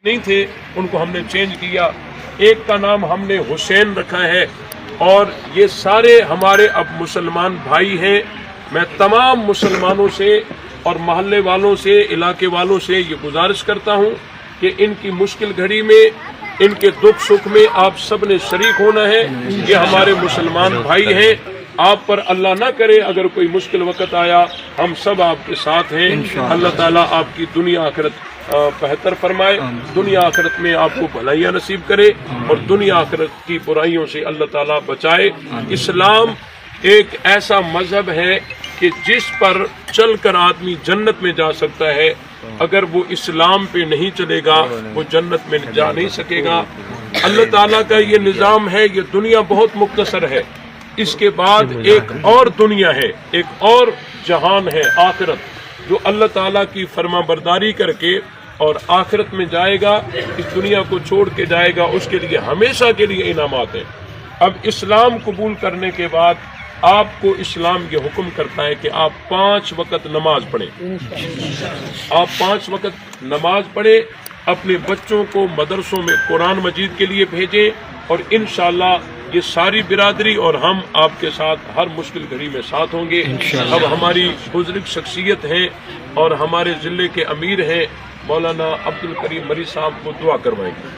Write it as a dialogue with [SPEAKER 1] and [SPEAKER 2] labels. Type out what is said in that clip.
[SPEAKER 1] نہیں تھے ان کو ہم نے چینج کیا، ایک کا نام ہم نے حسین رکھا ہے، اور یہ سارے ہمارے اب مسلمان بھائی ہیں۔ میں تمام مسلمانوں سے اور محلے والوں سے، علاقے والوں سے یہ گزارش کرتا ہوں کہ ان کی مشکل گھڑی میں، ان کے دکھ سکھ میں آپ سب نے شریک ہونا ہے۔ یہ ہمارے مسلمان بھائی ہیں، آپ پر اللہ نہ کرے اگر کوئی مشکل وقت آیا، ہم سب آپ کے ساتھ ہیں۔ اللہ تعالیٰ آپ کی دنیا آخرت بہتر فرمائے، دنیا آخرت میں آپ کو بھلائیاں نصیب کرے، اور دنیا آخرت کی برائیوں سے اللہ تعالیٰ بچائے۔ اسلام ایک ایسا مذہب ہے کہ جس پر چل کر آدمی جنت میں جا سکتا ہے، اگر وہ اسلام پہ نہیں چلے گا وہ جنت میں جا نہیں سکے گا۔ اللہ تعالیٰ کا یہ نظام ہے، یہ دنیا بہت مختصر ہے، اس کے بعد ایک اور دنیا ہے، ایک اور جہان ہے آخرت، جو اللہ تعالیٰ کی فرما برداری کر کے اور آخرت میں جائے گا، اس دنیا کو چھوڑ کے جائے گا، اس کے لیے ہمیشہ کے لیے انعامات ہیں۔ اب اسلام قبول کرنے کے بعد آپ کو اسلام یہ حکم کرتا ہے کہ آپ 5 وقت نماز پڑھیں، آپ 5 وقت نماز پڑھیں، اپنے بچوں کو مدرسوں میں قرآن مجید کے لیے بھیجیں، اور انشاءاللہ یہ ساری برادری اور ہم آپ کے ساتھ ہر مشکل گھڑی میں ساتھ ہوں گے۔ اب ہماری بزرگ شخصیت ہیں اور ہمارے ضلع کے امیر ہیں مولانا عبد الکریم مری صاحب کو دعا کروائیں گے۔